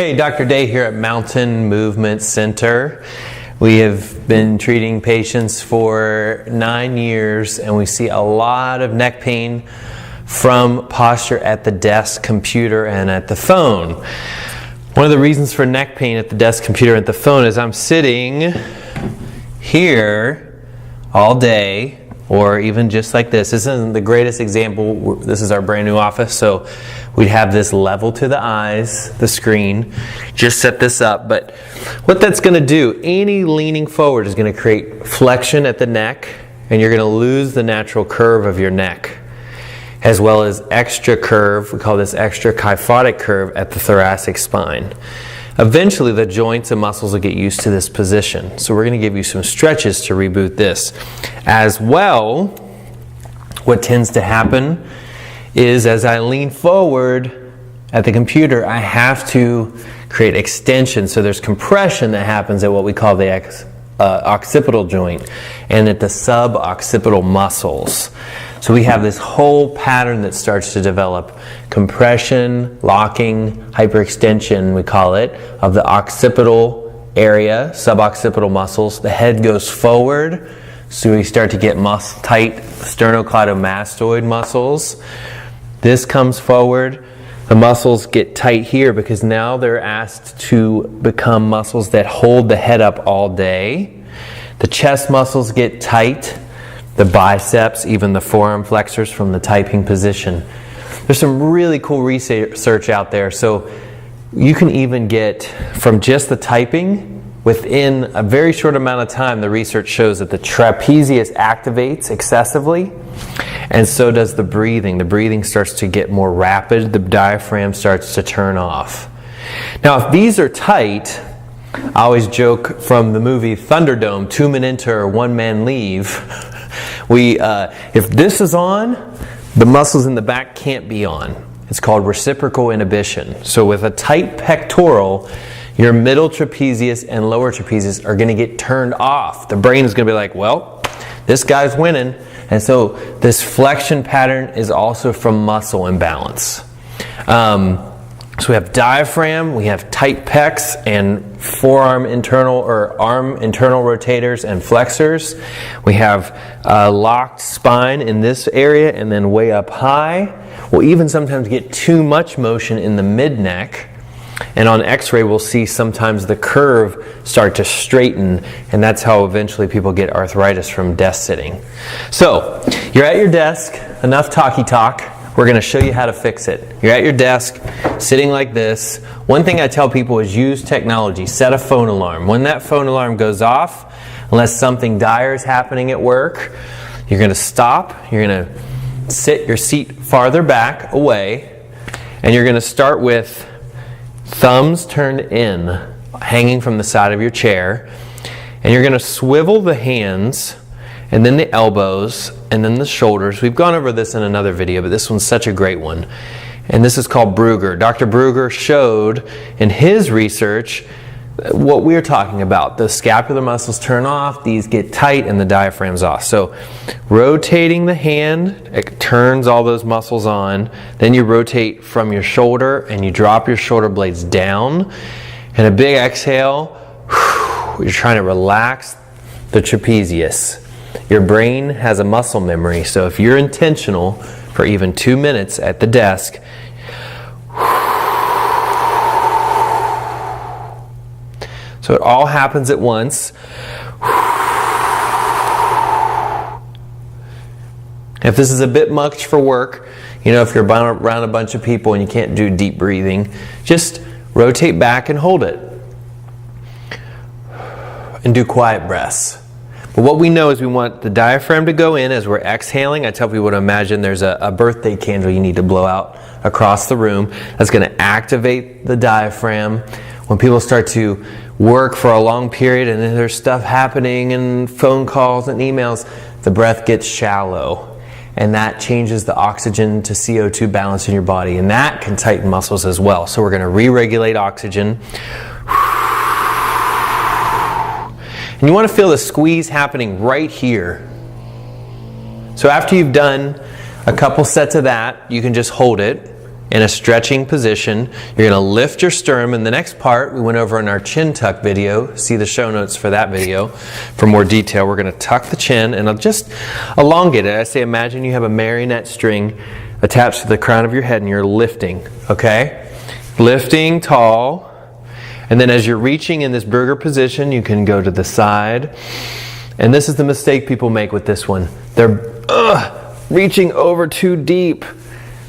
Hey, Dr. Day here at Mountain Movement Center. We have been treating patients for 9 years and we see a lot of neck pain from posture at the desk, computer, and at the phone. One of the reasons for neck pain at the desk, computer, and at the phone is I'm sitting here all day, or even just like this. This isn't the greatest example. This is our brand new office, so we'd have this level to the eyes, the screen. Just set this up, but what that's going to do, any leaning forward is going to create flexion at the neck, and you're going to lose the natural curve of your neck, as well as extra curve, we call this extra kyphotic curve at the thoracic spine. Eventually the joints and muscles will get used to this position. So we're going to give you some stretches to reboot this. As well, what tends to happen is as I lean forward at the computer, I have to create extension. So there's compression that happens at what we call the occipital joint and at the subocciptal muscles. So we have this whole pattern that starts to develop. Compression, locking, hyperextension, we call it, of the occipital area, suboccipital muscles. The head goes forward, so we start to get tight sternocleidomastoid muscles. This comes forward. The muscles get tight here because now they're asked to become muscles that hold the head up all day. The chest muscles get tight. The biceps, even the forearm flexors from the typing position. There's some really cool research out there. So you can even get from just the typing, within a very short amount of time, the research shows that the trapezius activates excessively, and so does the breathing. The breathing starts to get more rapid. The diaphragm starts to turn off. Now, if these are tight, I always joke from the movie Thunderdome, 2 men enter, 1 man leave. If this is on, the muscles in the back can't be on. It's called reciprocal inhibition. So with a tight pectoral, your middle trapezius and lower trapezius are going to get turned off. The brain is going to be like, well, this guy's winning. And so this flexion pattern is also from muscle imbalance. So we have diaphragm, we have tight pecs and forearm internal or arm internal rotators and flexors. We have a locked spine in this area and then way up high. We'll even sometimes get too much motion in the mid-neck. And on x-ray we'll see sometimes the curve start to straighten, and that's how eventually people get arthritis from desk sitting. So you're at your desk, enough talky talk. We're going to show you how to fix it. You're at your desk, sitting like this. One thing I tell people is use technology. Set a phone alarm. When that phone alarm goes off, unless something dire is happening at work, you're going to stop. You're going to sit your seat farther back, away, and you're going to start with thumbs turned in, hanging from the side of your chair, and you're going to swivel the hands and then the elbows, and then the shoulders. We've gone over this in another video, but this one's such a great one. And this is called Bruger. Dr. Bruger showed in his research what we're talking about. The scapular muscles turn off, these get tight, and the diaphragm's off. So rotating the hand, it turns all those muscles on. Then you rotate from your shoulder, and you drop your shoulder blades down. And a big exhale, you're trying to relax the trapezius. Your brain has a muscle memory, so if you're intentional for even 2 minutes at the desk, so it all happens at once. If this is a bit much for work, if you're around a bunch of people and you can't do deep breathing, just rotate back and hold it. And do quiet breaths. But what we know is we want the diaphragm to go in as we're exhaling. I tell people to imagine there's a birthday candle you need to blow out across the room. That's going to activate the diaphragm. When people start to work for a long period and then there's stuff happening and phone calls and emails, the breath gets shallow. And that changes the oxygen to CO2 balance in your body. And that can tighten muscles as well. So we're going to re-regulate oxygen. And you want to feel the squeeze happening right here. So after you've done a couple sets of that, you can just hold it. in a stretching position. You're going to lift your sternum. In the next part, we went over in our chin tuck video. See the show notes for that video for more detail. We're going to tuck the chin and I'll just elongate it. I say imagine you have a marionette string attached to the crown of your head and you're lifting, okay? Lifting tall. And then as you're reaching in this Bruger position, you can go to the side. And this is the mistake people make with this one. They're reaching over too deep.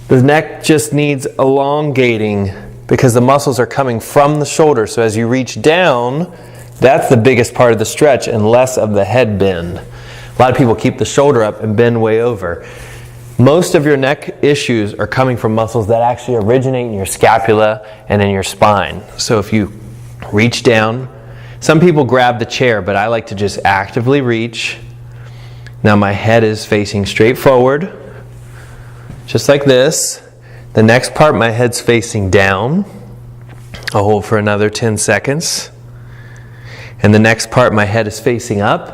The neck just needs elongating because the muscles are coming from the shoulder. So as you reach down, that's the biggest part of the stretch and less of the head bend. A lot of people keep the shoulder up and bend way over. Most of your neck issues are coming from muscles that actually originate in your scapula and in your spine. So if you reach down, some people grab the chair, but I like to just actively reach. Now my head is facing straight forward, just like this. The next part, my head's facing down. I'll hold for another 10 seconds. And the next part, my head is facing up.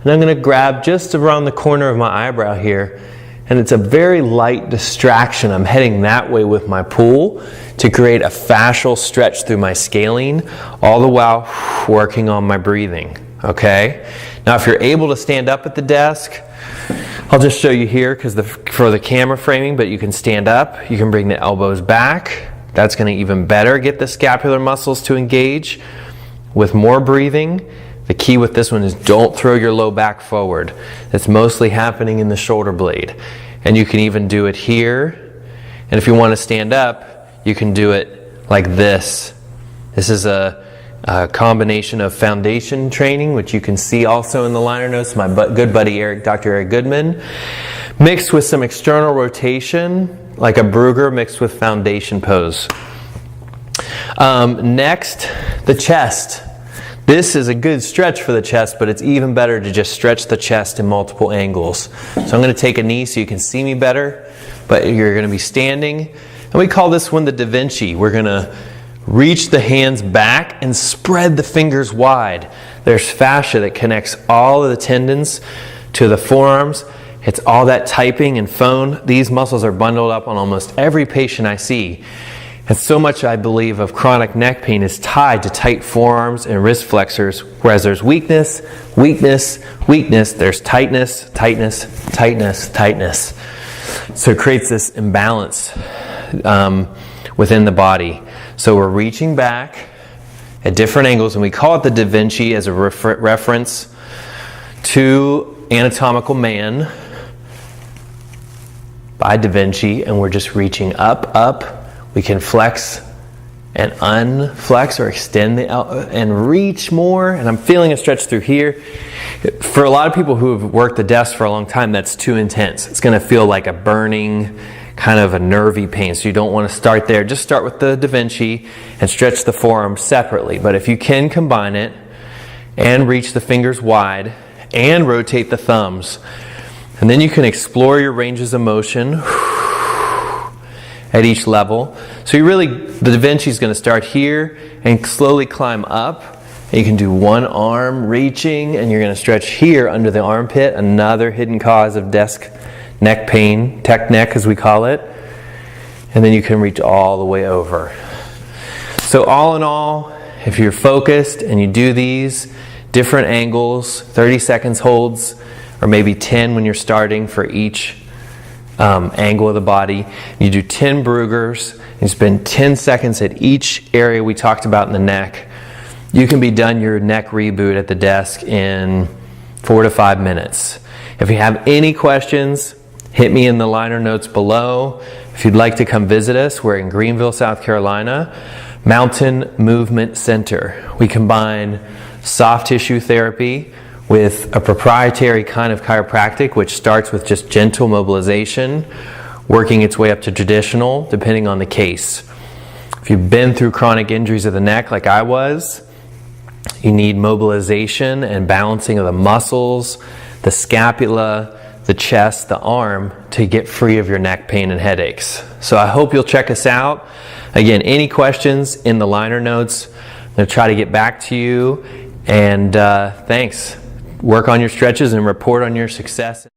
And I'm going to grab just around the corner of my eyebrow here. And it's a very light distraction. I'm heading that way with my pull to create a fascial stretch through my scalene, all the while working on my breathing. Okay? Now if you're able to stand up at the desk, I'll just show you here for the camera framing, but you can stand up. You can bring the elbows back. That's going to even better get the scapular muscles to engage with more breathing. The key with this one is don't throw your low back forward. It's mostly happening in the shoulder blade. And you can even do it here. And if you want to stand up, you can do it like this. This is a combination of foundation training, which you can see also in the liner notes, my good buddy Dr. Eric Goodman, mixed with some external rotation, like a Bruger mixed with foundation pose. Next, the chest. This is a good stretch for the chest, but it's even better to just stretch the chest in multiple angles. So I'm going to take a knee so you can see me better, but you're going to be standing. And we call this one the Da Vinci. We're going to reach the hands back and spread the fingers wide. There's fascia that connects all of the tendons to the forearms. It's all that typing and phone. These muscles are bundled up on almost every patient I see. And so much, I believe, of chronic neck pain is tied to tight forearms and wrist flexors, whereas there's weakness, weakness, weakness. There's tightness, tightness, tightness, tightness. So it creates this imbalance within the body. So we're reaching back at different angles, and we call it the Da Vinci as a reference to anatomical man by Da Vinci, and we're just reaching up, up. We can flex and unflex or extend and reach more. And I'm feeling a stretch through here. For a lot of people who have worked the desk for a long time, that's too intense. It's going to feel like a burning, kind of a nervy pain. So you don't want to start there. Just start with the Da Vinci and stretch the forearm separately. But if you can combine it and reach the fingers wide and rotate the thumbs, and then you can explore your ranges of motion at each level. So the Da Vinci is going to start here and slowly climb up. And you can do one arm reaching, and you're going to stretch here under the armpit, another hidden cause of desk neck pain, tech neck as we call it. And then you can reach all the way over. So all in all, if you're focused and you do these different angles, 30 seconds holds, or maybe 10 when you're starting for each angle of the body. You do 10 Brugers, and you spend 10 seconds at each area we talked about in the neck. You can be done your neck reboot at the desk in 4 to 5 minutes. If you have any questions, hit me in the liner notes below. If you'd like to come visit us, we're in Greenville, South Carolina, Mountain Movement Center. We combine soft tissue therapy with a proprietary kind of chiropractic, which starts with just gentle mobilization, working its way up to traditional, depending on the case. If you've been through chronic injuries of the neck like I was, you need mobilization and balancing of the muscles, the scapula, the chest, the arm to get free of your neck pain and headaches. So I hope you'll check us out. Again, any questions in the liner notes. I'm going to try to get back to you. And thanks. Work on your stretches and report on your success.